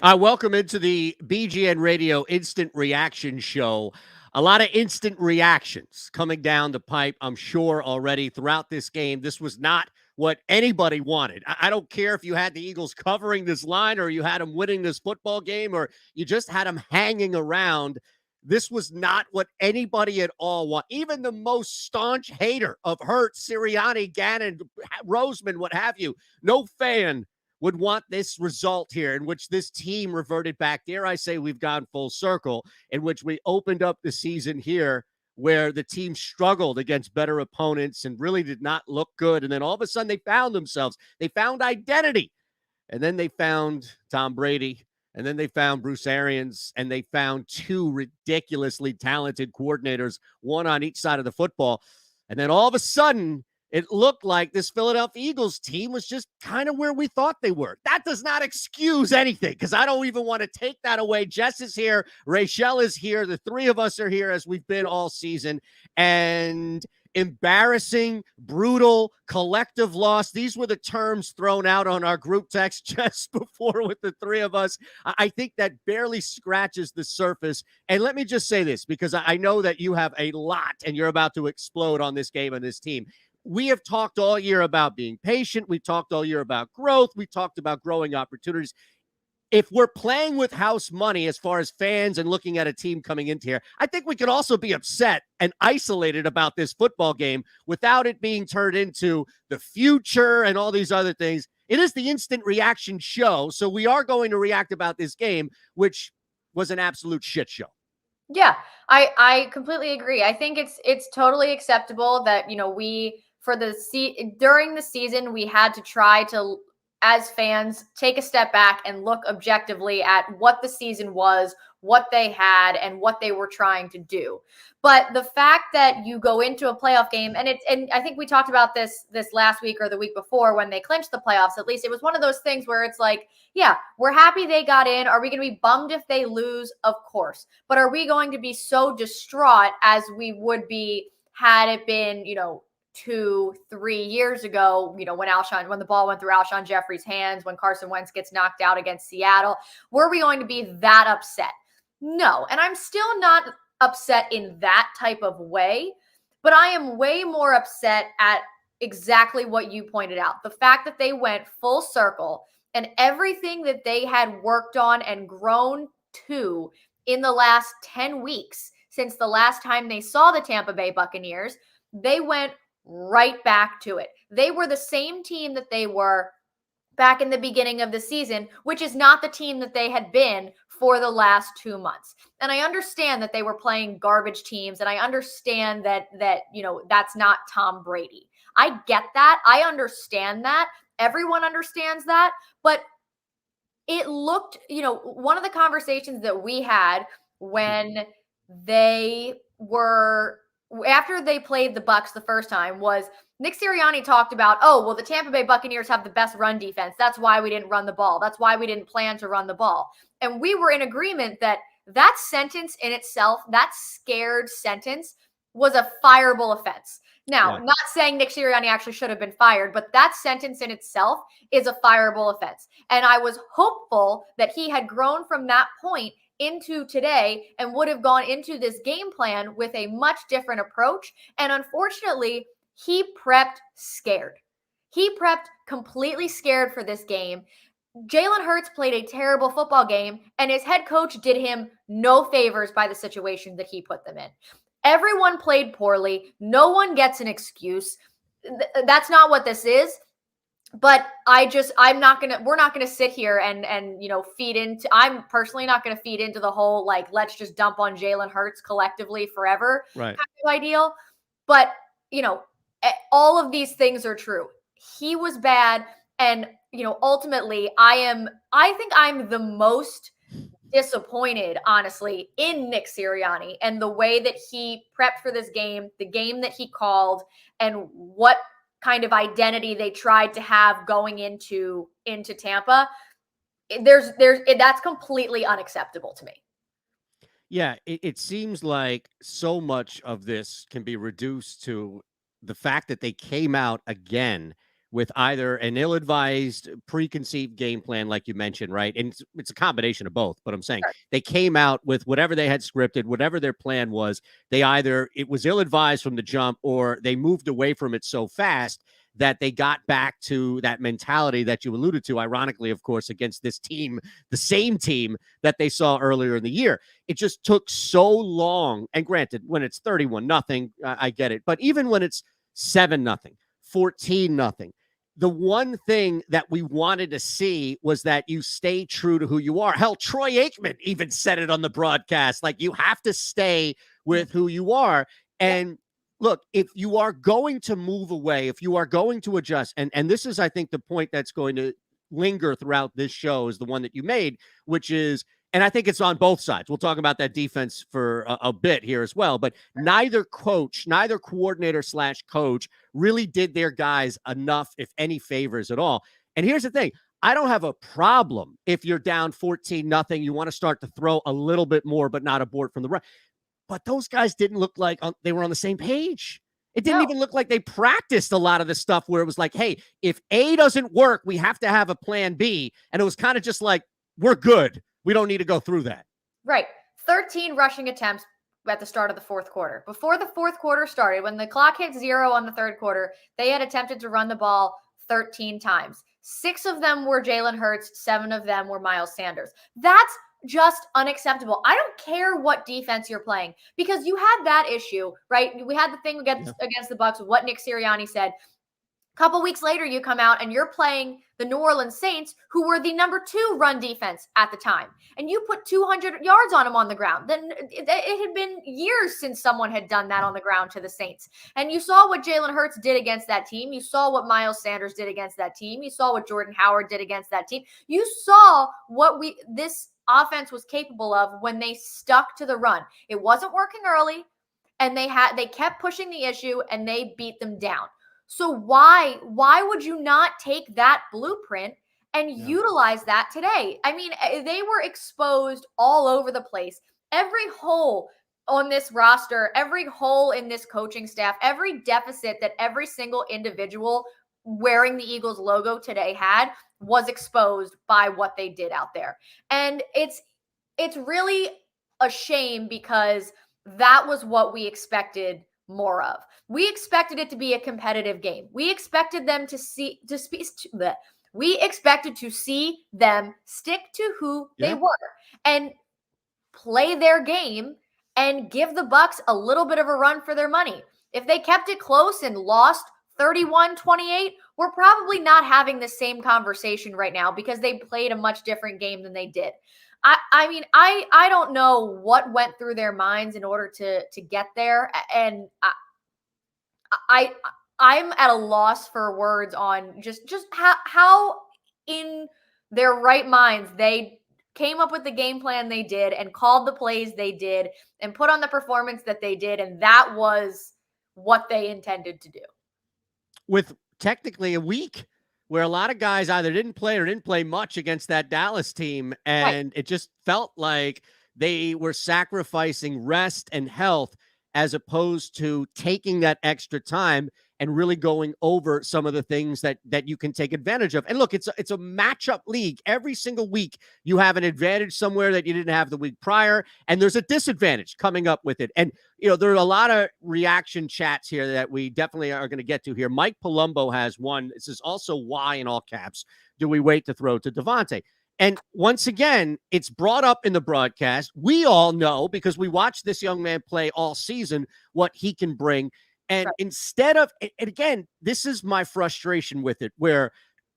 Welcome into the BGN Radio Instant Reaction Show. A lot of instant reactions coming down the pipe, I'm sure, already throughout this game. This was not what anybody wanted. I don't care if you had the Eagles covering this line or you had them winning this football game or you just had them hanging around. This was not what anybody at all want. Even the most staunch hater of Hurts, Sirianni, Gannon, Roseman, what have you, no fan would want this result here in which this team reverted back. Dare I say we've gone full circle, in which we opened up the season here where the team struggled against better opponents and really did not look good. And then all of a sudden they found themselves. They found identity. And then they found Tom Brady. And then they found Bruce Arians. And they found two ridiculously talented coordinators, one on each side of the football. And then all of a sudden, it looked like this Philadelphia Eagles team was just kind of where we thought they were. That does not excuse anything because I don't even want to take that away. Jess is here. Rachel is here. The three of us are here as we've been all season. And embarrassing, brutal, collective loss. These were the terms thrown out on our group text just before with the three of us. I think that barely scratches the surface. And let me just say this, because I know that you have a lot and you're about to explode on this game and this team. We have talked all year about being patient. We've talked all year about growth. We talked about growing opportunities. If we're playing with house money as far as fans and looking at a team coming into here, I think we could also be upset and isolated about this football game without it being turned into the future and all these other things. It is the instant reaction show, so we are going to react about this game, which was an absolute shit show. Yeah, I completely agree. I think it's totally acceptable that, we during the season we had to try to, as fans, take a step back and look objectively at what the season was, what they had, and what they were trying to do. But the fact that you go into a playoff game, and I think we talked about this last week or the week before when they clinched the playoffs, at least it was one of those things where it's like, yeah, we're happy they got in. Are we going to be bummed if they lose? Of course. But are we going to be so distraught as we would be had it been, 2-3 years ago, when the ball went through Alshon Jeffrey's hands, when Carson Wentz gets knocked out against Seattle? Were we going to be that upset? No. And I'm still not upset in that type of way, but I am way more upset at exactly what you pointed out. The fact that they went full circle and everything that they had worked on and grown to in the last 10 weeks since the last time they saw the Tampa Bay Buccaneers, they went right back to it. They were the same team that they were back in the beginning of the season, which is not the team that they had been for the last 2 months. And I understand that they were playing garbage teams, and I understand that that's not Tom Brady. I get that. I understand that. Everyone understands that. But it looked, one of the conversations that we had when after they played the Bucs the first time was Nick Sirianni talked about, the Tampa Bay Buccaneers have the best run defense. That's why we didn't run the ball. That's why we didn't plan to run the ball. And we were in agreement that sentence in itself, that scared sentence, was a fireable offense. Now, Not saying Nick Sirianni actually should have been fired, but that sentence in itself is a fireable offense. And I was hopeful that he had grown from that point into today and would have gone into this game plan with a much different approach. And unfortunately, he prepped scared. He prepped completely scared for this game. Jalen Hurts played a terrible football game, and his head coach did him no favors by the situation that he put them in. Everyone played poorly. No one gets an excuse. That's not what this is. But we're not going to sit here and feed into, I'm personally not going to feed into the whole, let's just dump on Jalen Hurts collectively forever kind of ideal. But, all of these things are true. He was bad. And, ultimately I think I'm the most disappointed, honestly, in Nick Sirianni and the way that he prepped for this game, the game that he called, and what kind of identity they tried to have going into Tampa. That's completely unacceptable to me. Yeah, it seems like so much of this can be reduced to the fact that they came out again with either an ill-advised, preconceived game plan, like you mentioned, right? And it's a combination of both. But I'm saying they came out with whatever they had scripted, whatever their plan was. It was ill-advised from the jump, or they moved away from it so fast that they got back to that mentality that you alluded to, ironically, of course, against this team, the same team that they saw earlier in the year. It just took so long. And granted, when it's 31-0, I get it. But even when it's 7-0, 14-0, the one thing that we wanted to see was that you stay true to who you are. Hell, Troy Aikman even said it on the broadcast. Like, you have to stay with who you are. And look, if you are going to move away, if you are going to adjust, and this is, I think, the point that's going to linger throughout this show is the one that you made, which is, and I think it's on both sides. We'll talk about that defense for a bit here as well, but neither coordinator / coach really did their guys enough, if any favors at all. And here's the thing. I don't have a problem if you're down 14-0, you want to start to throw a little bit more, but not abort from the run. But those guys didn't look like they were on the same page. It didn't even look like they practiced a lot of the stuff where it was like, hey, if A doesn't work, we have to have a plan B. And it was kind of just like, we're good. We don't need to go through that. Right. 13 rushing attempts at the start of the fourth quarter. Before the fourth quarter started, when the clock hit 0 on the third quarter, they had attempted to run the ball 13 times. 6 of them were Jalen Hurts. 7 of them were Miles Sanders. That's just unacceptable. I don't care what defense you're playing, because you had that issue, right? We had the thing against the Bucs, what Nick Sirianni said. A couple weeks later, you come out and you're playing the New Orleans Saints, who were the number 2 run defense at the time, and you put 200 yards on them on the ground. Then it had been years since someone had done that on the ground to the Saints. And you saw what Jalen Hurts did against that team. You saw what Miles Sanders did against that team. You saw what Jordan Howard did against that team. You saw what this offense was capable of when they stuck to the run. It wasn't working early, and they kept pushing the issue, and they beat them down. So why would you not take that blueprint and utilize that today? I mean, they were exposed all over the place. Every hole on this roster, every hole in this coaching staff, every deficit that every single individual wearing the Eagles logo today had was exposed by what they did out there. And it's really a shame, because that was what we expected more of. We expected it to be a competitive game. We expected them we expected to see them stick to who they were and play their game and give the Bucs a little bit of a run for their money. If they kept it close and lost 31-28, we're probably not having the same conversation right now, because they played a much different game than they did. I mean, I don't know what went through their minds in order to get there. And I'm at a loss for words on just how in their right minds they came up with the game plan they did and called the plays they did and put on the performance that they did. And that was what they intended to do. With technically a week where a lot of guys either didn't play or didn't play much against that Dallas team. And it just felt like they were sacrificing rest and health as opposed to taking that extra time and really going over some of the things that you can take advantage of. And look, it's a matchup league. Every single week you have an advantage somewhere that you didn't have the week prior, and there's a disadvantage coming up with it. And there are a lot of reaction chats here that we definitely are going to get to here. Mike Palumbo has one. This is also why, in all caps, do we wait to throw to Devontae? And once again, it's brought up in the broadcast. We all know, because we watched this young man play all season, what he can bring. And instead of, and again, this is my frustration with it, where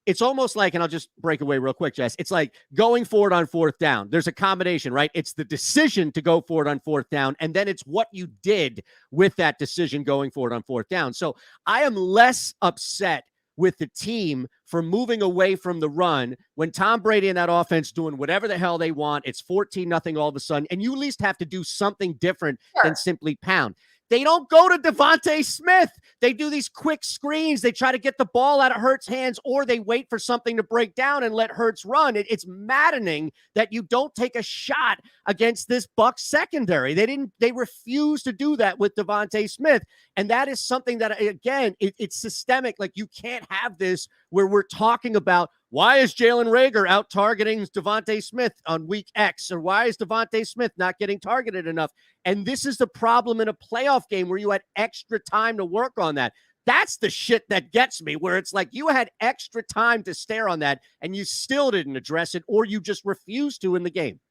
it's almost like, and I'll just break away real quick, Jess. It's like going forward on 4th down. There's a combination, right? It's the decision to go forward on 4th down, and then it's what you did with that decision going forward on 4th down. So I am less upset with the team for moving away from the run when Tom Brady and that offense doing whatever the hell they want. It's 14-0 all of a sudden, and you at least have to do something different than simply pound. They don't go to Devontae Smith. They do these quick screens. They try to get the ball out of Hurts' hands, or they wait for something to break down and let Hurts run. It's maddening that you don't take a shot against this Bucs secondary. They refuse to do that with Devontae Smith. And that is something that, again, it's systemic. Like, you can't have this where we're talking about, why is Jalen Reagor out targeting Devontae Smith on week X? Or why is Devontae Smith not getting targeted enough? And this is the problem in a playoff game where you had extra time to work on that. That's the shit that gets me, where it's like you had extra time to stare on that and you still didn't address it, or you just refused to in the game.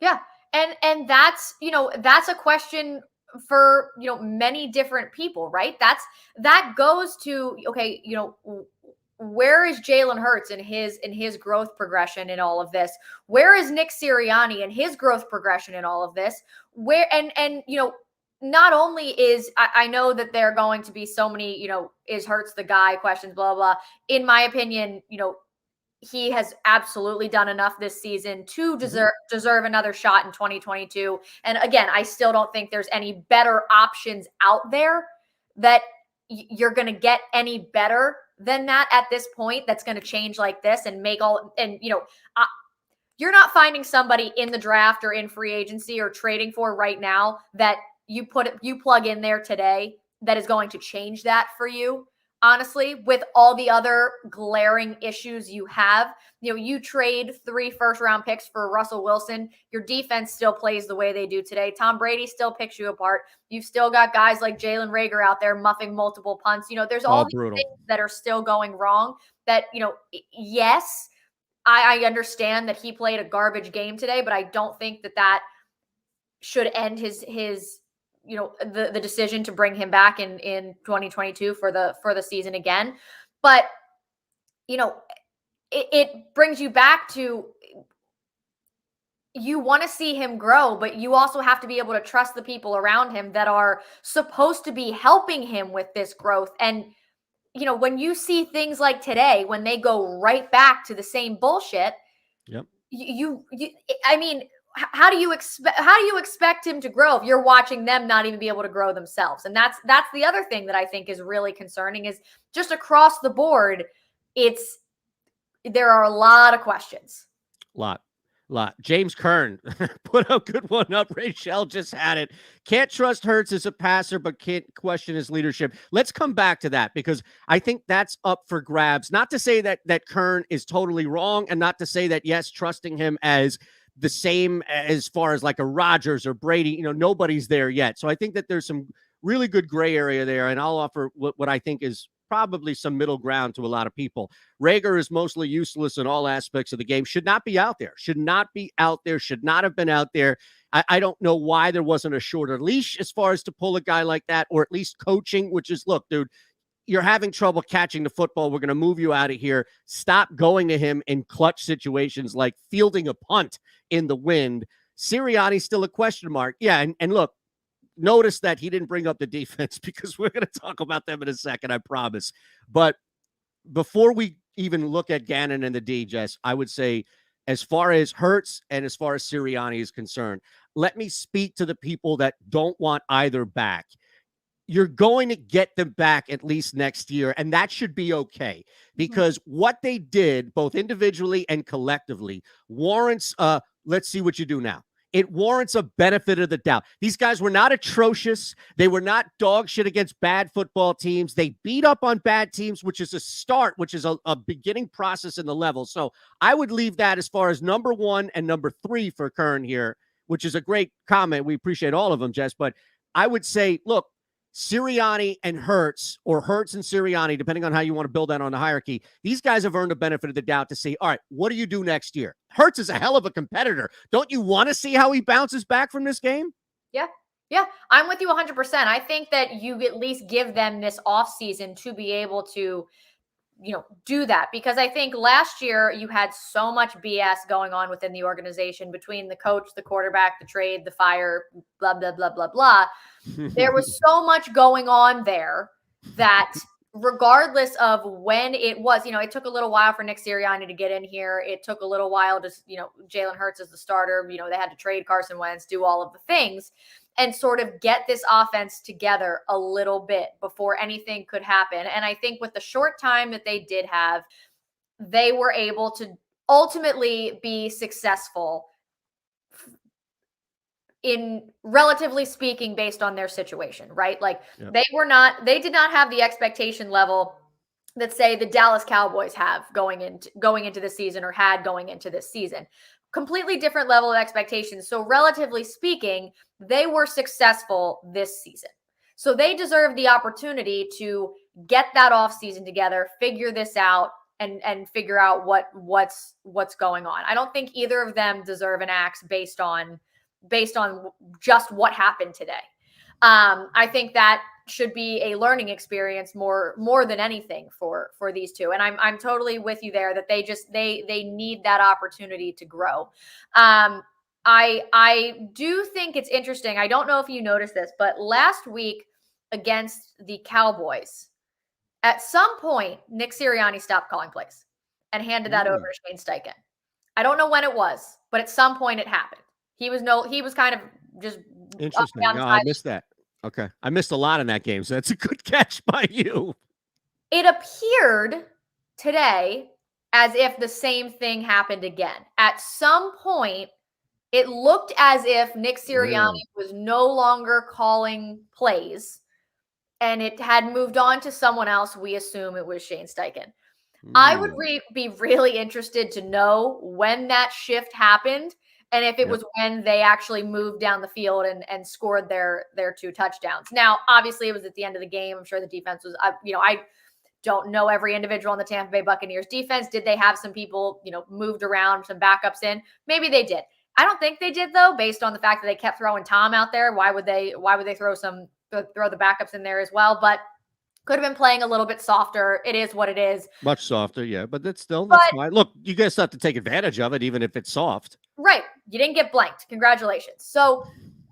Yeah. And that's, that's a question for, many different people, right? That goes to, okay, where is Jalen Hurts in his growth progression in all of this? Where is Nick Sirianni in his growth progression in all of this? Where, and not only is, I know that there are going to be so many, is Hurts the guy questions, blah, blah. In my opinion, he has absolutely done enough this season to deserve another shot in 2022. And again, I still don't think there's any better options out there that you're going to get any better than that at this point. That's going to change like this and make all, and you're not finding somebody in the draft or in free agency or trading for right now that you plug in there today that is going to change that for you. Honestly, with all the other glaring issues you have, you trade 3 first-round picks for Russell Wilson. Your defense still plays the way they do today. Tom Brady still picks you apart. You've still got guys like Jalen Reagor out there muffing multiple punts. There's all these things that are still going wrong that, yes, I understand that he played a garbage game today, but I don't think that should end his the decision to bring him back in 2022 for the season again. But, it brings you back to, you want to see him grow, but you also have to be able to trust the people around him that are supposed to be helping him with this growth. And, when you see things like today, when they go right back to the same bullshit, yep. I mean, how do you expect him to grow if you're watching them not even be able to grow themselves? And that's the other thing that I think is really concerning, is just across the board, there are a lot of questions. Lot. James Kern put a good one up. Rachel just had it. Can't trust Hurts as a passer, but can't question his leadership. Let's come back to that, because I think that's up for grabs. Not to say that Kern is totally wrong, and not to say that, yes, trusting him as the same as far as like a Rodgers or Brady, nobody's there yet. So I think that there's some really good gray area there, and I'll offer what I think is probably some middle ground to a lot of people. Reagor is mostly useless in all aspects of the game. Should not be out there. Should not have been out there. I don't know why there wasn't a shorter leash as far as to pull a guy like that, or at least coaching, which is, look, dude, you're having trouble catching the football. We're going to move you out of here. Stop going to him in clutch situations like fielding a punt in the wind. Sirianni's still a question mark. Yeah, and look, notice that he didn't bring up the defense, because we're going to talk about them in a second, I promise. But before we even look at Gannon and the D, Jess, I would say, as far as Hurts and as far as Sirianni is concerned, let me speak to the people that don't want either back. You're going to get them back at least next year, and that should be okay, because what they did, both individually and collectively, warrants let's see what you do now. It warrants a benefit of the doubt. These guys were not atrocious. They were not dog shit against bad football teams. They beat up on bad teams, which is a start, which is a beginning process in the level. So I would leave that as far as number 1 and number 3 for Kern here, which is a great comment. We appreciate all of them, Jess. But I would say, look, Sirianni and Hurts, or Hurts and Sirianni, depending on how you want to build that on the hierarchy, these guys have earned a benefit of the doubt to say, all right, what do you do next year? Hurts is a hell of a competitor. Don't you want to see how he bounces back from this game? Yeah, I'm with you 100%. I think that you at least give them this offseason to be able to, do that, because I think last year you had so much BS going on within the organization between the coach, the quarterback, the trade, the fire, blah, blah, blah, blah, blah. There was so much going on there that regardless of when it was, it took a little while for Nick Sirianni to get in here. It took a little while to, Jalen Hurts as the starter. They had to trade Carson Wentz, do all of the things. and sort of get this offense together a little bit before anything could happen. And I think with the short time that they did have, they were able to ultimately be successful in relatively speaking based on their situation, right? Like they did not have the expectation level that say the Dallas Cowboys have going into the season or had going into this season. Completely different level of expectations. So relatively speaking, they were successful this season. So they deserve the opportunity to get that offseason together, figure this out, and figure out what's going on. I don't think either of them deserve an axe based on just what happened today. I think that should be a learning experience more than anything for these two. And I'm totally with you there that they need that opportunity to grow. I do think it's interesting. I don't know if you noticed this, but last week against the Cowboys, at some point, Nick Sirianni stopped calling plays and handed that over to Shane Steichen. I don't know when it was, but at some point it happened. He was kind of just interesting. No, I missed that. Okay. I missed a lot in that game, so that's a good catch by you. It appeared today as if the same thing happened again. At some point, it looked as if Nick Sirianni was no longer calling plays, and it had moved on to someone else. We assume it was Shane Steichen. I would be really interested to know when that shift happened and if it was when they actually moved down the field and scored their 2 touchdowns. Now, obviously, it was at the end of the game. I'm sure the defense was, I don't know every individual on the Tampa Bay Buccaneers defense. Did they have some people, moved around, some backups in? Maybe they did. I don't think they did, though, based on the fact that they kept throwing Tom out there. Why would they throw the backups in there as well? But could have been playing a little bit softer. It is what it is. Much softer, yeah. But that's fine. Look, you guys have to take advantage of it, even if it's soft. Right. You didn't get blanked. Congratulations. So,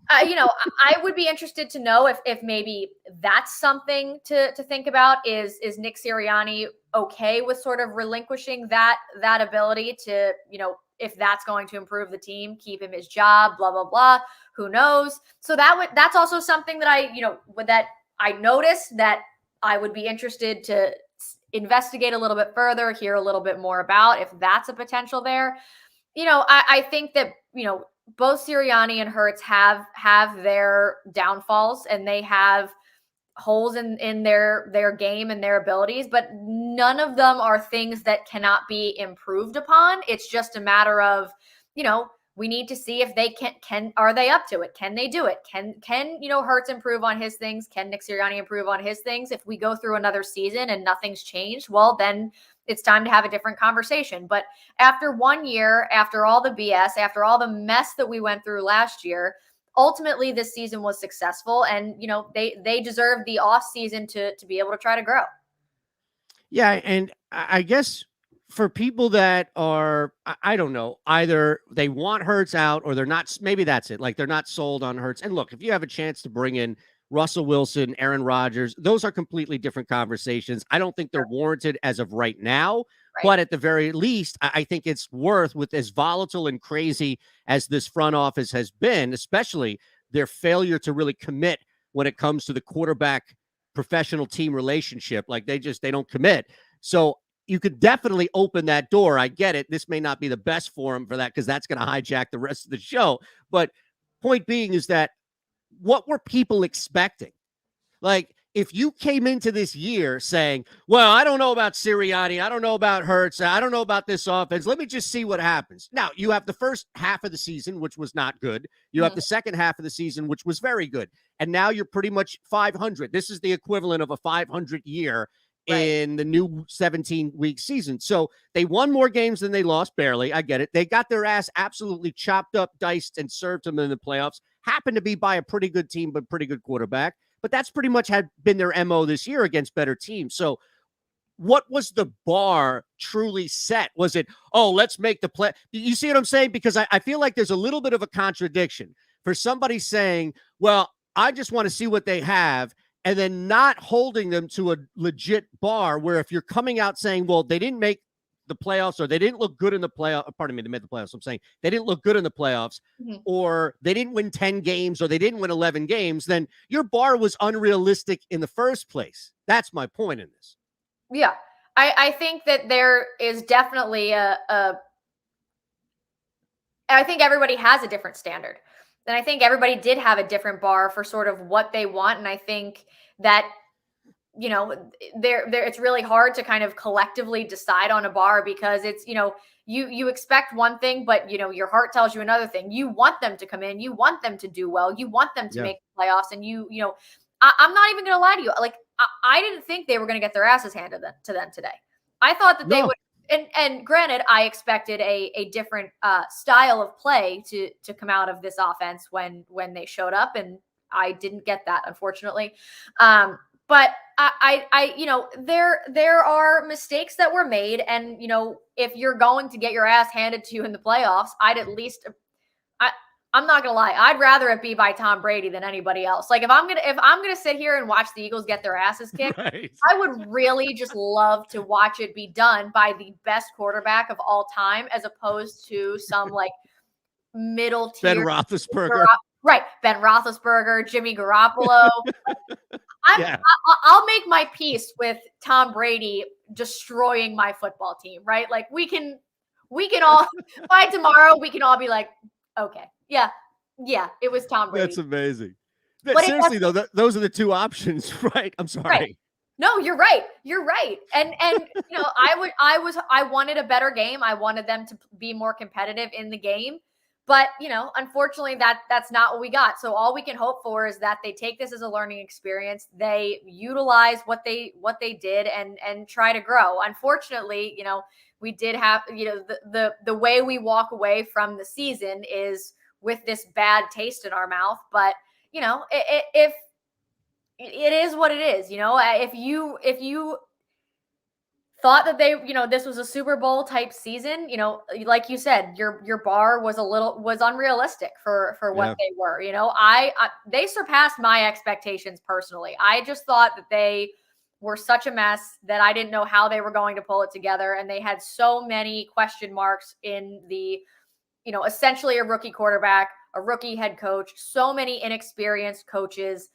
I would be interested to know if maybe that's something to think about. Is Nick Sirianni okay with sort of relinquishing that ability to, if that's going to improve the team, keep him his job, blah, blah, blah. Who knows? So that's also something that I noticed that I would be interested to investigate a little bit further, hear a little bit more about if that's a potential there. I think that, both Sirianni and Hurts have their downfalls and they have holes in their game and their abilities, but none of them are things that cannot be improved upon. It's just a matter of, we need to see if they are they up to it? Can they do it? Can Hurts improve on his things? Can Nick Sirianni improve on his things? If we go through another season and nothing's changed, well, then it's time to have a different conversation. But after 1 year, after all the BS, after all the mess that we went through last year, ultimately this season was successful, and they deserve the off season to be able to try to grow. Yeah, and I guess for people that are, I don't know, either they want Hurts out or they're not, maybe that's it. Like they're not sold on Hurts. And look, if you have a chance to bring in Russell Wilson, Aaron Rodgers, those are completely different conversations. I don't think they're warranted as of right now, but at the very least, I think it's worth, with as volatile and crazy as this front office has been, especially their failure to really commit when it comes to the quarterback professional team relationship. Like they don't commit. So you could definitely open that door. I get it. This may not be the best forum for that because that's going to hijack the rest of the show. But point being is that what were people expecting? Like, if you came into this year saying, well, I don't know about Sirianni, I don't know about Hurts, I don't know about this offense, let me just see what happens. Now, you have the first half of the season, which was not good. You have the second half of the season, which was very good. And now you're pretty much 500. This is the equivalent of a 500 year in the new 17-week season. So they won more games than they lost, barely. I get it. They got their ass absolutely chopped up, diced, and served them in the playoffs. Happened to be by a pretty good team, but pretty good quarterback. But that's pretty much had been their MO this year against better teams. So what was the bar truly set? Was it, oh, let's make the play? You see what I'm saying? Because I feel like there's a little bit of a contradiction for somebody saying, well, I just want to see what they have, and then not holding them to a legit bar where if you're coming out saying, well, they didn't make the playoffs, or they didn't look good in the playoff. Pardon me, they made the playoffs. I'm saying they didn't look good in the playoffs, or they didn't win 10 games, or they didn't win 11 games, then your bar was unrealistic in the first place. That's my point in this. Yeah. I think that there is definitely I think everybody has a different standard. And I think everybody did have a different bar for sort of what they want. And I think that, you know, it's really hard to kind of collectively decide on a bar, because it's, you know, you expect one thing, but, you know, your heart tells you another thing. You want them to come in, you want them to do well, you want them to make the playoffs. And you know, I'm not even going to lie to you. Like, I didn't think they were going to get their asses handed to them today. I thought that they would. And granted, I expected a different style of play to come out of this offense when they showed up, and I didn't get that, unfortunately. But I you know, there are mistakes that were made, and you know, if you're going to get your ass handed to you in the playoffs, I'd at least I'm not gonna lie, I'd rather it be by Tom Brady than anybody else. Like, if I'm gonna sit here and watch the Eagles get their asses kicked, I would really just love to watch it be done by the best quarterback of all time, as opposed to some like middle tier Ben Roethlisberger. Right, Ben Roethlisberger, Jimmy Garoppolo. I'll make my peace with Tom Brady destroying my football team, right? Like, we can all by tomorrow we can all be like, okay, yeah, it was Tom Brady. That's amazing. But seriously though, those are the two options, right? I'm sorry. Right. No, you're right. You're right. And you know, I wanted a better game. I wanted them to be more competitive in the game. But, you know, unfortunately that's not what we got. So all we can hope for is that they take this as a learning experience. They utilize what they did and try to grow. Unfortunately, you know, we did have, you know, the way we walk away from the season is with this bad taste in our mouth. But, you know, if it is what it is, you know, if you thought that they, you know, this was a Super Bowl type season, you know, like you said, your bar was unrealistic for what they were, you know, they surpassed my expectations personally. I just thought that they were such a mess that I didn't know how they were going to pull it together. And they had so many question marks in the, you know, essentially a rookie quarterback, a rookie head coach, so many inexperienced coaches.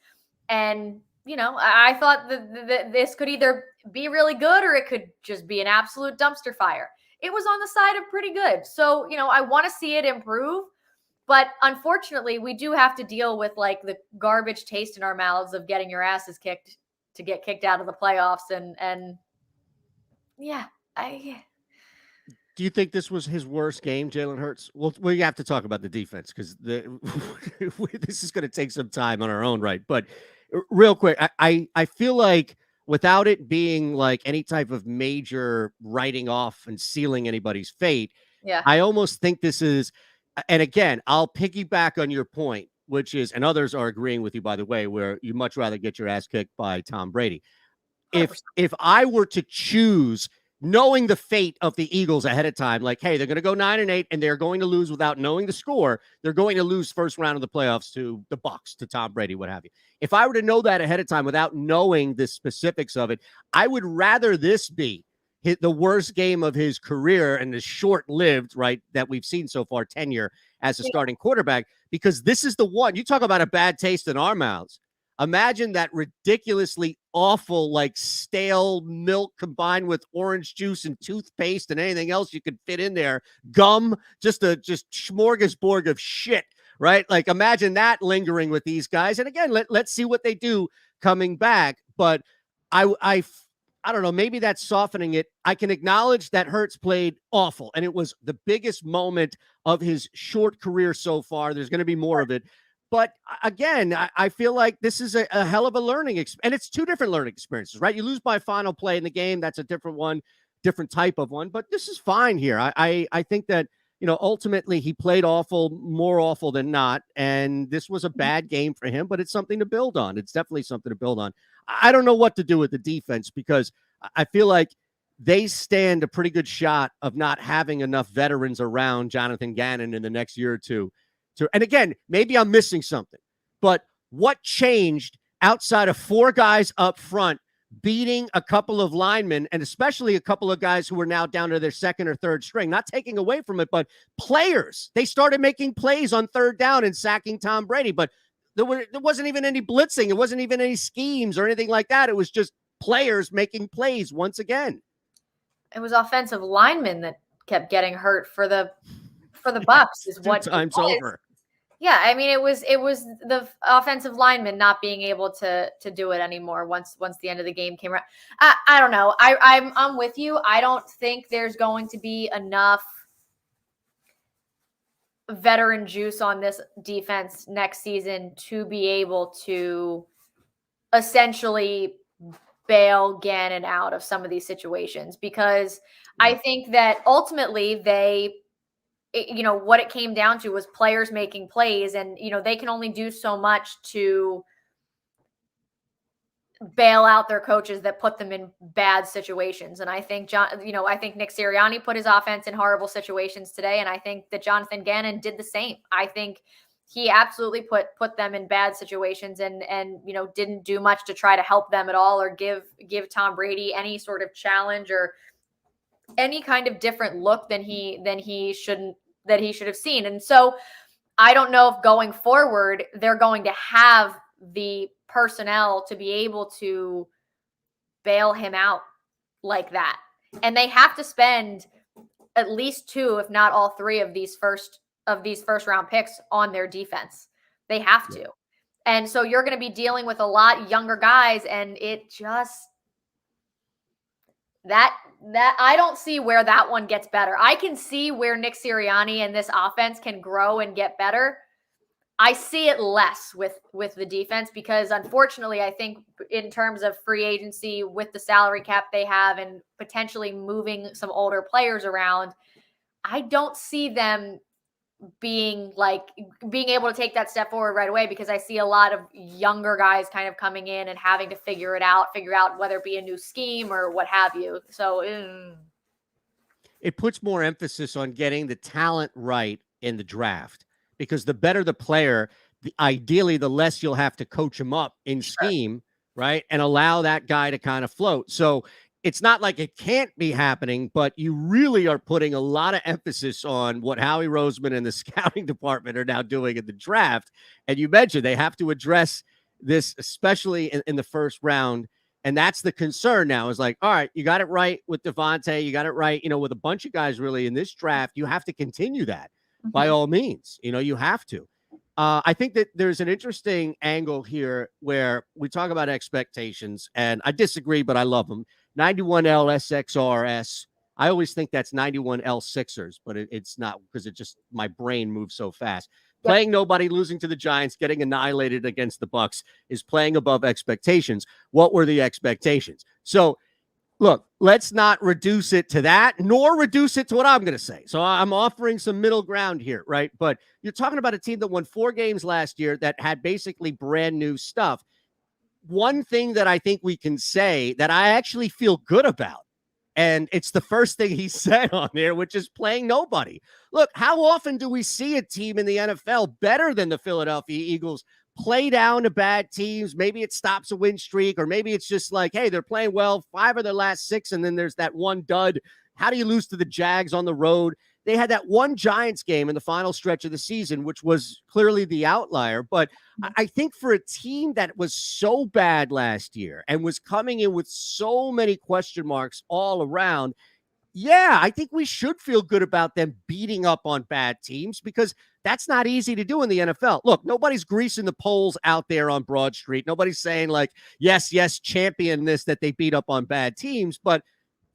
And, you know, I thought that this could either be really good or it could just be an absolute dumpster fire. It was on the side of pretty good. So, you know, I want to see it improve. But unfortunately, we do have to deal with like the garbage taste in our mouths of getting your asses kicked to get kicked out of the playoffs. And yeah, Do you think this was his worst game, Jalen Hurts? Well, we have to talk about the defense, because this is going to take some time on our own, right? But real quick, I feel like without it being like any type of major writing off and sealing anybody's fate, I almost think this is, and again, I'll piggyback on your point, which is, and others are agreeing with you, by the way, where you much rather get your ass kicked by Tom Brady. 100%. If I were to choose, knowing the fate of the Eagles ahead of time, like, hey, they're going to go 9-8 and they're going to lose without knowing the score. They're going to lose first round of the playoffs to the Bucs, to Tom Brady, what have you. If I were to know that ahead of time without knowing the specifics of it, I would rather this be the worst game of his career and the short-lived, right, that we've seen so far, tenure as a starting quarterback, because this is the one. You talk about a bad taste in our mouths. Imagine that ridiculously awful, like stale milk combined with orange juice and toothpaste and anything else you could fit in there. Gum, just smorgasbord of shit, right? Like, imagine that lingering with these guys. And again, let's see what they do coming back. But I don't know, maybe that's softening it. I can acknowledge that Hurts played awful, and it was the biggest moment of his short career so far. There's going to be more of it. But again, I feel like this is a hell of a learning experience. And it's two different learning experiences, right? You lose by final play in the game. That's a different one, different type of one. But this is fine here. I think that, you know, ultimately he played awful, more awful than not. And this was a bad game for him, but it's something to build on. It's definitely something to build on. I don't know what to do with the defense, because I feel like they stand a pretty good shot of not having enough veterans around Jonathan Gannon in the next year or two. And again, maybe I'm missing something, but what changed outside of four guys up front beating a couple of linemen, and especially a couple of guys who are now down to their second or third string, not taking away from it, but players. They started making plays on third down and sacking Tom Brady, but there wasn't even any blitzing. It wasn't even any schemes or anything like that. It was just players making plays once again. It was offensive linemen that kept getting hurt for the Bucs is what 2 times over. Yeah, I mean it was the offensive linemen not being able to do it anymore once the end of the game came around. I don't know. I'm with you. I don't think there's going to be enough veteran juice on this defense next season to be able to essentially bail Gannon out of some of these situations, because I think that ultimately what it came down to was players making plays, and they can only do so much to bail out their coaches that put them in bad situations. And I think I think Nick Sirianni put his offense in horrible situations today, and I think that Jonathan Gannon did the same. I think he absolutely put them in bad situations and didn't do much to try to help them at all, or give Tom Brady any sort of challenge or any kind of different look than he should have seen. And so I don't know if going forward they're going to have the personnel to be able to bail him out like that. And they have to spend at least 2, if not all 3 of these first round picks on their defense. They have to. And so you're going to be dealing with a lot younger guys, and it just that I don't see where that one gets better. I can see where Nick Sirianni and this offense can grow and get better. I see it less with the defense, because unfortunately, I think in terms of free agency with the salary cap they have and potentially moving some older players around, I don't see them being able to take that step forward right away, because I see a lot of younger guys kind of coming in and having to figure out whether it be a new scheme or what have you. So it puts more emphasis on getting the talent right in the draft, because the better the player, ideally the less you'll have to coach him up in scheme, right? And allow that guy to kind of float. So it's not like it can't be happening, but you really are putting a lot of emphasis on what Howie Roseman and the scouting department are now doing in the draft. And you mentioned they have to address this, especially in the first round. And that's the concern now, is like, all right, you got it right with Devontae. You got it right, with a bunch of guys really in this draft. You have to continue that by all means. You have to. I think that there's an interesting angle here where we talk about expectations, and I disagree, but I love them. 91L SXRS. I always think that's 91L Sixers, but it's not, because it just, my brain moves so fast. Yep. Playing nobody, losing to the Giants, getting annihilated against the Bucs is playing above expectations. What were the expectations? So look, let's not reduce it to that, nor reduce it to what I'm going to say. So I'm offering some middle ground here, right? But you're talking about a team that won 4 games last year that had basically brand new stuff. One thing that I think we can say that I actually feel good about, and it's the first thing he said on there, which is playing nobody. Look, how often do we see a team in the NFL better than the Philadelphia Eagles play down to bad teams? Maybe it stops a win streak, or maybe it's just like, hey, they're playing well 5 of their last 6, and then there's that one dud. How do you lose to the Jags on the road? They had that one Giants game in the final stretch of the season, which was clearly the outlier. But I think for a team that was so bad last year and was coming in with so many question marks all around, yeah, I think we should feel good about them beating up on bad teams, because that's not easy to do in the NFL. Look, nobody's greasing the poles out there on Broad Street. Nobody's saying like, yes, champion this, that they beat up on bad teams. But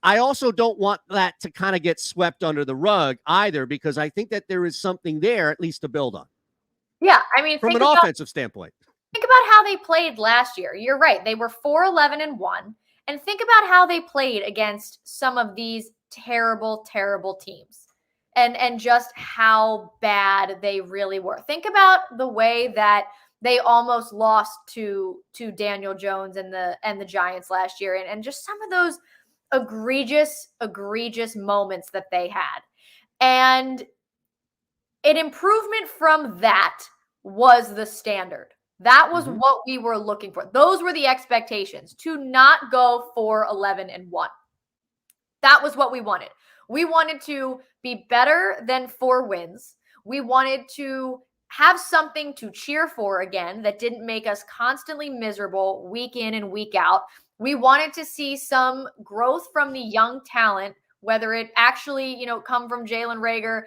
I also don't want that to kind of get swept under the rug either, because I think that there is something there at least to build on. Yeah, I mean, from an offensive standpoint. Think about how they played last year. You're right. They were 4-11-1. And think about how they played against some of these terrible, terrible teams, and just how bad they really were. Think about the way that they almost lost to Daniel Jones and the Giants last year, and just some of those egregious moments that they had. And an improvement from that was the standard. That was what we were looking for. Those were the expectations, to not go 4-11-1. That was what we wanted. We wanted to be better than 4 wins. We wanted to have something to cheer for again that didn't make us constantly miserable week in and week out. We wanted to see some growth from the young talent, whether it actually, come from Jalen Reagor,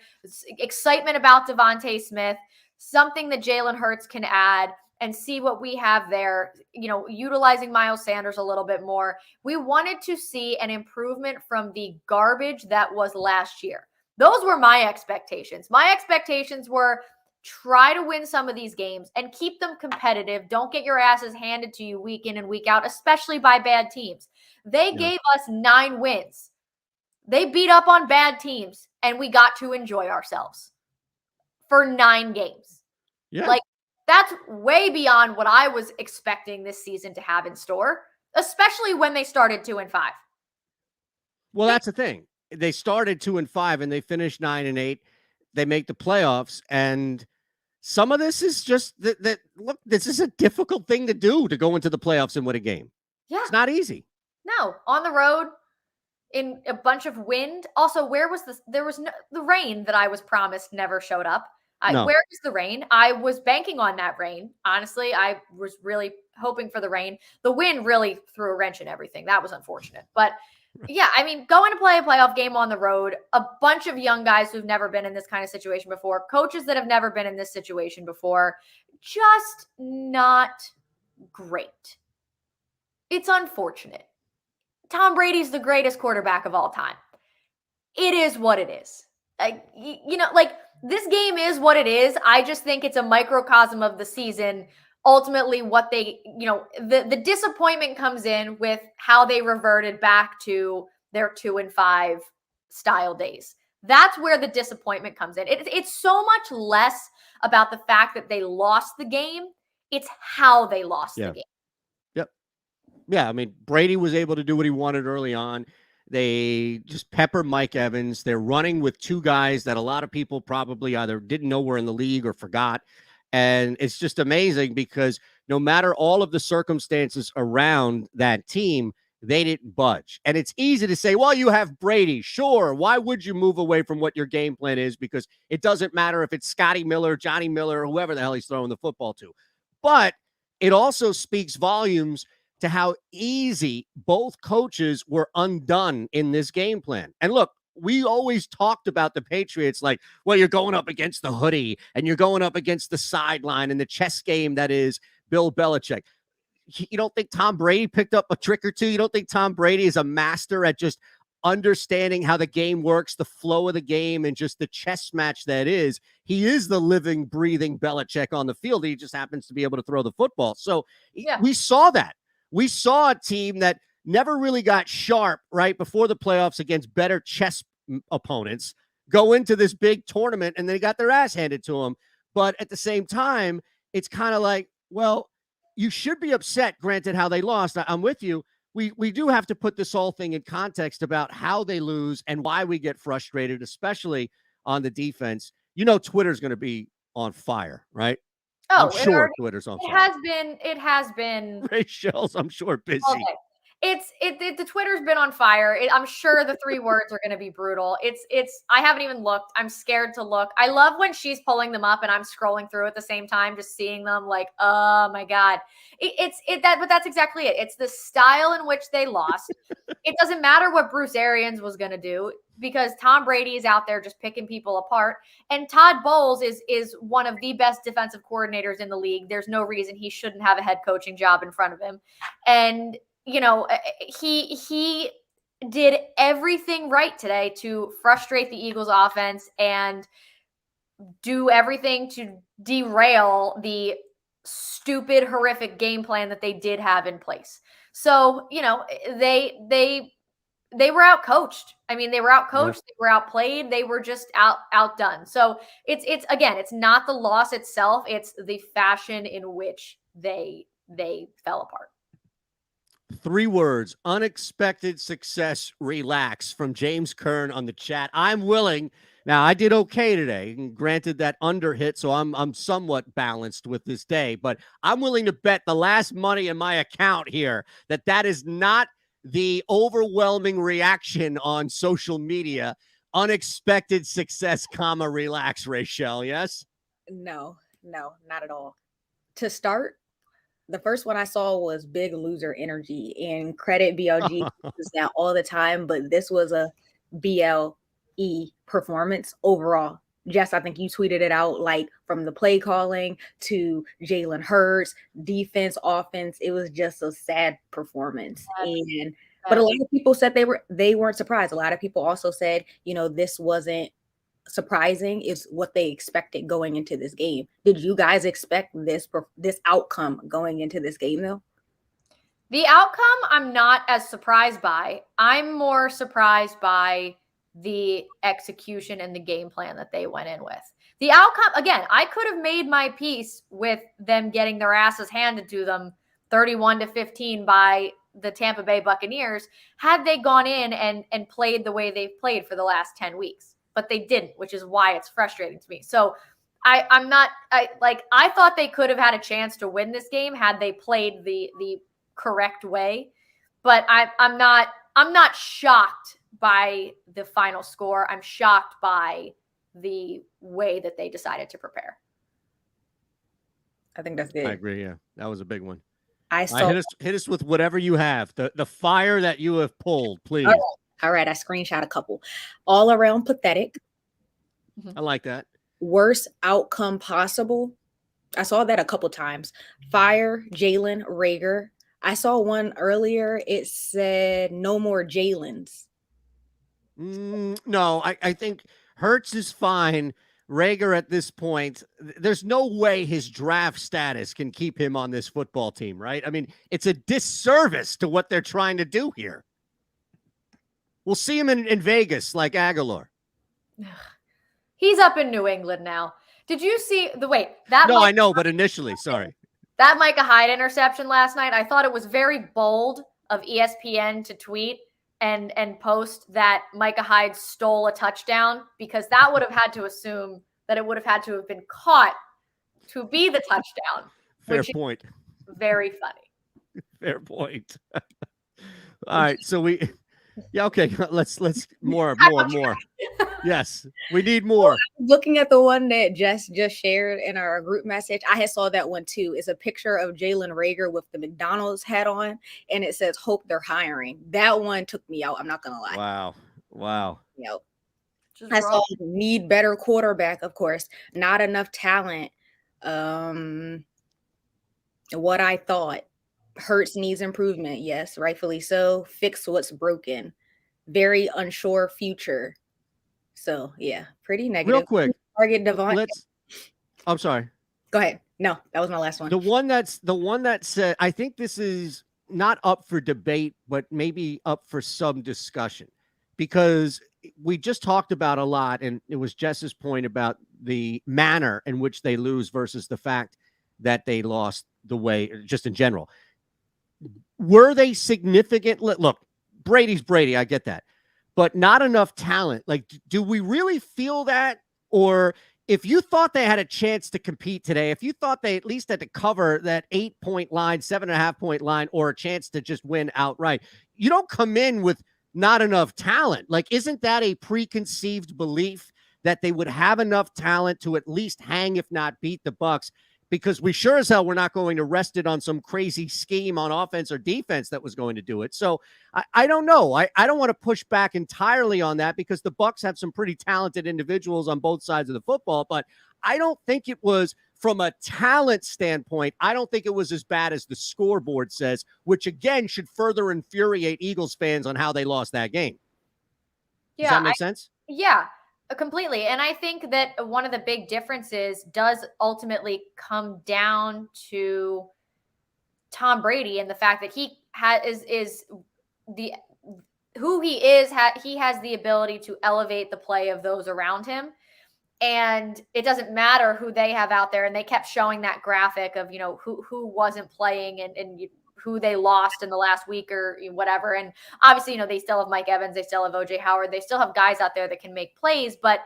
excitement about Devontae Smith, something that Jalen Hurts can add, and see what we have there, utilizing Miles Sanders a little bit more. We wanted to see an improvement from the garbage that was last year. Those were my expectations. My expectations were try to win some of these games and keep them competitive. Don't get your asses handed to you week in and week out, especially by bad teams. They gave us 9 wins. They beat up on bad teams, and we got to enjoy ourselves for 9 games. Yeah. That's way beyond what I was expecting this season to have in store, especially when they started 2-5. Well, that's the thing. They started 2-5 and they finished 9-8. They make the playoffs, and some of this is just that. Look, this is a difficult thing to do, to go into the playoffs and win a game. Yeah, it's not easy. No, on the road in a bunch of wind. Also, where was this? There was the rain that I was promised never showed up. No. Where is the rain? I was banking on that rain. Honestly, I was really hoping for the rain. The wind really threw a wrench in everything. That was unfortunate. But yeah, I mean, going to play a playoff game on the road, a bunch of young guys who've never been in this kind of situation before, coaches that have never been in this situation before, just not great. It's unfortunate. Tom Brady's the greatest quarterback of all time. It is what it is. This game is what it is. I just think it's a microcosm of the season. Ultimately, what they, the disappointment comes in with how they reverted back to their 2-5 style days. That's where the disappointment comes in. It's so much less about the fact that they lost the game. It's how they lost the game. Yep. Yeah, I mean, Brady was able to do what he wanted early on. They just pepper Mike Evans. They're running with 2 guys that a lot of people probably either didn't know were in the league or forgot. And it's just amazing because no matter all of the circumstances around that team, they didn't budge. And it's easy to say, well, you have Brady. Sure. Why would you move away from what your game plan is? Because it doesn't matter if it's Scotty Miller, Johnny Miller, whoever the hell he's throwing the football to. But it also speaks volumes to how easy both coaches were undone in this game plan. And look, we always talked about the Patriots like, well, you're going up against the hoodie and you're going up against the sideline and the chess game that is Bill Belichick. You don't think Tom Brady picked up a trick or two? You don't think Tom Brady is a master at just understanding how the game works, the flow of the game, and just the chess match that is? He is the living, breathing Belichick on the field. He just happens to be able to throw the football. So we saw that. We saw a team that never really got sharp right before the playoffs against better chess opponents go into this big tournament, and they got their ass handed to them. But at the same time, it's kind of like, well, you should be upset, granted, how they lost. I'm with you. We do have to put this whole thing in context about how they lose and why we get frustrated, especially on the defense. Twitter's going to be on fire, right? Oh, I'm sure Twitter's on fire. It has been. Ray Shells, I'm sure, busy. The Twitter's been on fire. I'm sure the 3 words are going to be brutal. I haven't even looked. I'm scared to look. I love when she's pulling them up and I'm scrolling through at the same time, just seeing them like, oh my God. But that's exactly it. It's the style in which they lost. It doesn't matter what Bruce Arians was going to do, because Tom Brady is out there just picking people apart. And Todd Bowles is one of the best defensive coordinators in the league. There's no reason he shouldn't have a head coaching job in front of him. And he did everything right today to frustrate the Eagles offense and do everything to derail the stupid, horrific game plan that they did have in place. So, they were outcoached. I mean, they were outcoached, they were outplayed, they were just outdone. So it's not the loss itself, it's the fashion in which they fell apart. 3 words: unexpected success, relax, from James Kern on the chat. I'm willing. Now, I did okay today. Granted that under hit, so I'm somewhat balanced with this day, but I'm willing to bet the last money in my account here that is not the overwhelming reaction on social media. Unexpected success, comma, relax, Rachel. Yes? No, not at all. To start, the first one I saw was Big Loser Energy, and credit BLG is that all the time, but this was a BLE performance overall. Jess, I think you tweeted it out, like from the play calling to Jalen Hurts, defense, offense. It was just a sad performance. But a lot of people said they weren't surprised. A lot of people also said, this wasn't surprising, is what they expected going into this game. Did you guys expect this outcome going into this game though? The outcome I'm not as surprised by. I'm more surprised by the execution and the game plan that they went in with. The outcome, again, I could have made my peace with them getting their asses handed to them 31-15 by the Tampa Bay Buccaneers had they gone in and played the way they've played for the last 10 weeks. But they didn't, which is why it's frustrating to me. So I thought they could have had a chance to win this game had they played the correct way. But I'm not shocked by the final score. I'm shocked by the way that they decided to prepare. I think that's good. I agree. Yeah, that was a big one. Hit us with whatever you have. The fire that you have pulled, please. All right, I screenshot a couple. All around pathetic. I like that. Worst outcome possible. I saw that a couple times. Fire Jalen Reagor. I saw one earlier. It said no more Jalen's. No, I think Hurts is fine. Reagor at this point, there's no way his draft status can keep him on this football team, right? I mean, it's a disservice to what they're trying to do here. We'll see him in Vegas like Aguilar. He's up in New England now. Did you see I know, but initially, sorry. That Micah Hyde interception last night, I thought it was very bold of ESPN to tweet and post that Micah Hyde stole a touchdown, because that would have had to assume that it would have had to have been caught to be the touchdown. Fair point. Very funny. Fair point. All right, so okay, let's more. Yes, we need more. Looking at the one that Jess just shared in our group message, I had saw that one too. It's a picture of Jalen Reagor with the McDonald's hat on, and it says "Hope they're hiring." That one took me out. I'm not gonna lie. Wow. I saw need better quarterback, of course. Not enough talent. What I thought. Hurts needs improvement. Yes, rightfully so. Fix what's broken. Very unsure future. So yeah, pretty negative. Real quick, target Devon. I'm sorry. Go ahead. No, that was my last one. The one that said, I think this is not up for debate, but maybe up for some discussion, because we just talked about a lot, and it was Jess's point about the manner in which they lose versus the fact that they lost the way, just in general. Were they significant? Look, Brady's Brady. I get that. But not enough talent. Like, do we really feel that? Or if you thought they had a chance to compete today, if you thought they at least had to cover that 8-point line, 7.5-point line, or a chance to just win outright, you don't come in with not enough talent. Like, isn't that a preconceived belief that they would have enough talent to at least hang, if not beat the Bucs? Because we sure as hell were not going to rest it on some crazy scheme on offense or defense that was going to do it. So I don't know. I don't want to push back entirely on that, because the Bucs have some pretty talented individuals on both sides of the football. But I don't think it was, from a talent standpoint, I don't think it was as bad as the scoreboard says, which again should further infuriate Eagles fans on how they lost that game. Does that make sense? Yeah. Completely. And I think that one of the big differences does ultimately come down to Tom Brady and the fact that he is who he is. He has the ability to elevate the play of those around him. And it doesn't matter who they have out there. And they kept showing that graphic of, who wasn't playing and who they lost in the last week or whatever. And obviously, they still have Mike Evans, they still have OJ Howard, they still have guys out there that can make plays, but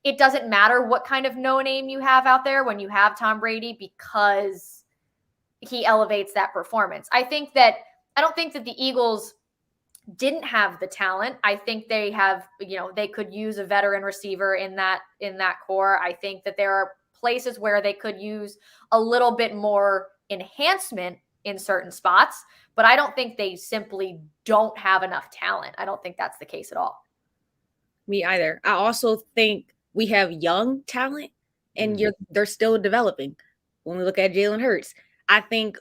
it doesn't matter what kind of no name you have out there when you have Tom Brady, because he elevates that performance. I don't think that the Eagles didn't have the talent. I think they have, they could use a veteran receiver in that core. I think that there are places where they could use a little bit more enhancement in certain spots, but I don't think they simply don't have enough talent. I don't think that's the case at all. Me either. I also think we have young talent and they're still developing. When we look at Jalen Hurts, I think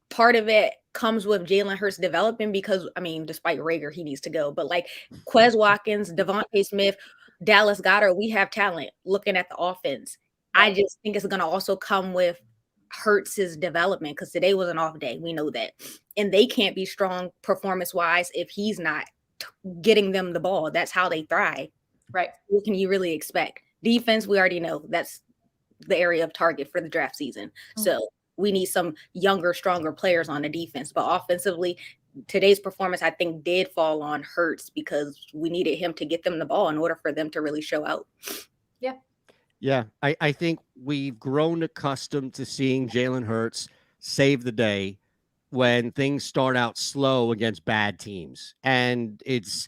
part of it comes with Jalen Hurts developing because, despite Rager, he needs to go. But like Quez Watkins, Devontae Smith, Dallas Goedert, we have talent looking at the offense. I just think it's going to also come with Hurts' development, because today was an off day. We know that. And they can't be strong performance-wise if he's not getting them the ball. That's how they thrive. Right. What can you really expect? Defense, we already know that's the area of target for the draft season. Mm-hmm. So we need some younger, stronger players on the defense. But offensively, today's performance, I think, did fall on Hurts because we needed him to get them the ball in order for them to really show out. Yeah. Yeah. I think we've grown accustomed to seeing Jalen Hurts save the day when things start out slow against bad teams. And it's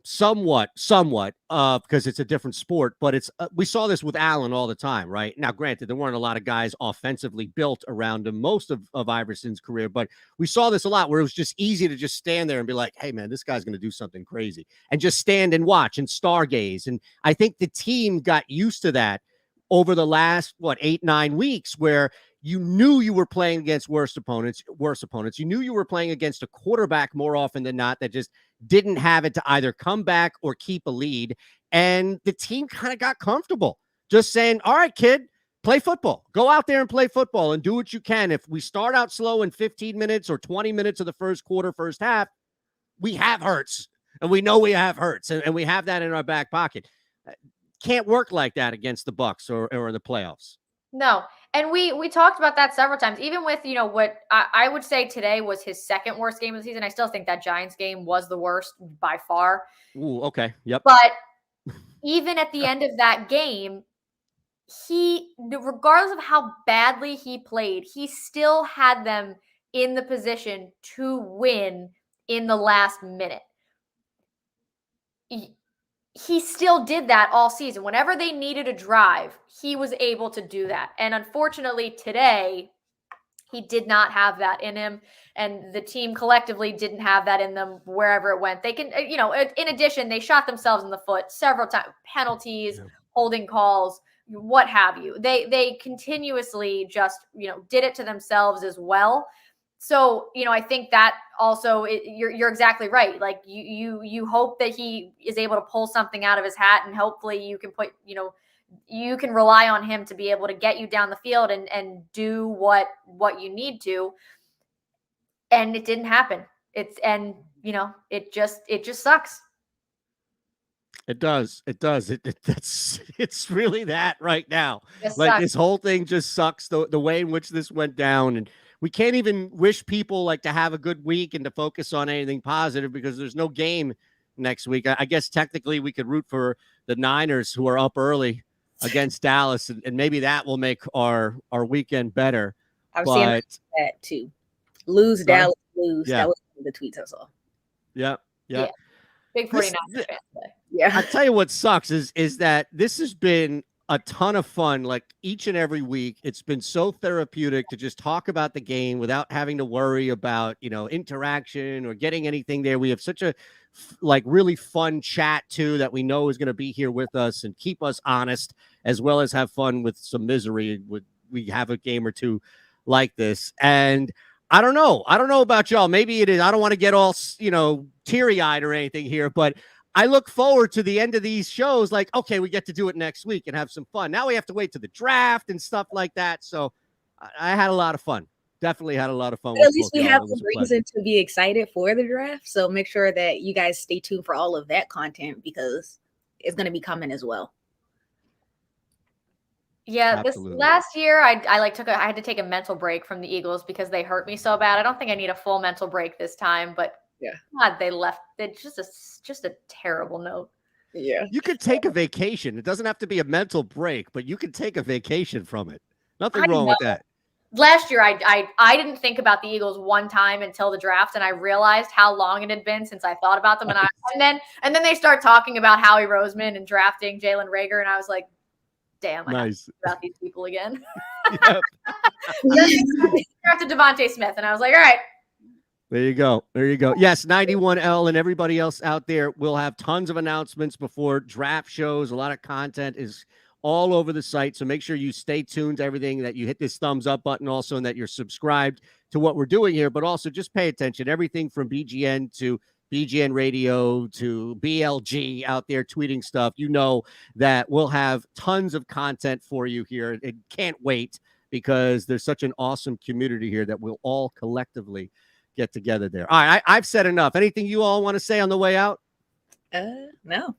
somewhat because it's a different sport, but it's we saw this with Allen all the time, right? Now, granted, there weren't a lot of guys offensively built around him most of Iverson's career, but we saw this a lot where it was just easy to just stand there and be like, hey man, this guy's going to do something crazy, and just stand and watch and stargaze. And I think the team got used to that over the last 8-9 weeks, where you knew you were playing against worse opponents. You knew you were playing against a quarterback more often than not that just didn't have it to either come back or keep a lead. And the team kind of got comfortable just saying, all right, kid, play football. Go out there and play football and do what you can. If we start out slow in 15 minutes or 20 minutes of the first quarter, first half, we have Hurts. And we know we have Hurts. And we have that in our back pocket. Can't work like that against the Bucs or the playoffs. No. And we talked about that several times, even with, what I would say today was his second worst game of the season. I still think that Giants game was the worst by far. Ooh, okay. Yep. But even at the end of that game, regardless of how badly he played, he still had them in the position to win in the last minute. He still did that all season. Whenever they needed a drive, he was able to do that. And unfortunately today, he did not have that in him. And the team collectively didn't have that in them wherever it went. They can, in addition, they shot themselves in the foot several times, penalties, holding calls, what have you. They continuously just, did it to themselves as well. So, I think that also you're exactly right. Like you hope that he is able to pull something out of his hat, and hopefully you can put, you can rely on him to be able to get you down the field and do what you need to. And it didn't happen. It just sucks. It does. It's really that right now. This whole thing just sucks. The way in which this went down, and we can't even wish people to have a good week and to focus on anything positive because there's no game next week. I guess technically we could root for the Niners, who are up early against Dallas, and maybe that will make our weekend better. I was seeing that too. Lose, sorry? Dallas, lose. Yeah. That was one of the tweets I saw. Yeah. Big 49ers fan today. Yeah. I tell you what sucks is that this has been a ton of fun, each and every week. It's been so therapeutic to just talk about the game without having to worry about, interaction or getting anything there. We have such a really fun chat too, that we know is going to be here with us and keep us honest, as well as have fun with some misery. We have a game or two like this. And I don't know about y'all. Maybe it is. I don't want to get all, teary-eyed or anything here, but I look forward to the end of these shows. Okay, we get to do it next week and have some fun. Now we have to wait to the draft and stuff like that. So I had a lot of fun. Definitely had a lot of fun. At least we have some reason to be excited for the draft. So make sure that you guys stay tuned for all of that content, because it's going to be coming as well. Yeah, this Absolutely. last year I like I had to take a mental break from the Eagles because they hurt me so bad. I don't think I need a full mental break this time, but Yeah. God, they left it just a terrible note. Yeah. You could take a vacation. It doesn't have to be a mental break, but you could take a vacation from it. Nothing I wrong know. with that. Last year I didn't think about the Eagles one time until the draft, and I realized how long it had been since I thought about them. And then they start talking about Howie Roseman and drafting Jalen Reagor, and I was like, damn, I have to Nice. think about these people again. Yep. Drafted Devontae Smith, and I was like, all right. There you go. There you go. Yes, 91L and everybody else out there will have tons of announcements before draft shows. A lot of content is all over the site. So make sure you stay tuned to everything, that you hit this thumbs up button also, and that you're subscribed to what we're doing here. But also just pay attention. Everything from BGN to BGN Radio to BLG out there tweeting stuff. You know that we'll have tons of content for you here. And can't wait, because there's such an awesome community here that we'll all collectively get together there. All right, I've said enough. Anything you all want to say on the way out? No,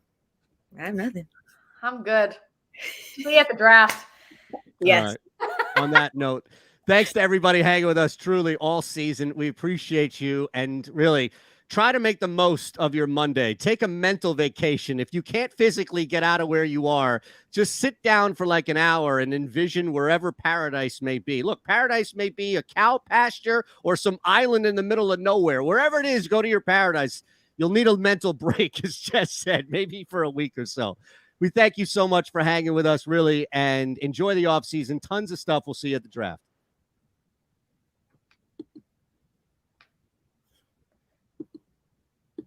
I have nothing. I'm good. See you at the draft. Yes. All right. On that note, thanks to everybody hanging with us truly all season. We appreciate you, and really try to make the most of your Monday. Take a mental vacation. If you can't physically get out of where you are, just sit down for like an hour and envision wherever paradise may be. Look, paradise may be a cow pasture or some island in the middle of nowhere. Wherever it is, go to your paradise. You'll need a mental break, as Jess said, maybe for a week or so. We thank you so much for hanging with us, really, and enjoy the offseason. Tons of stuff. We'll see you at the draft.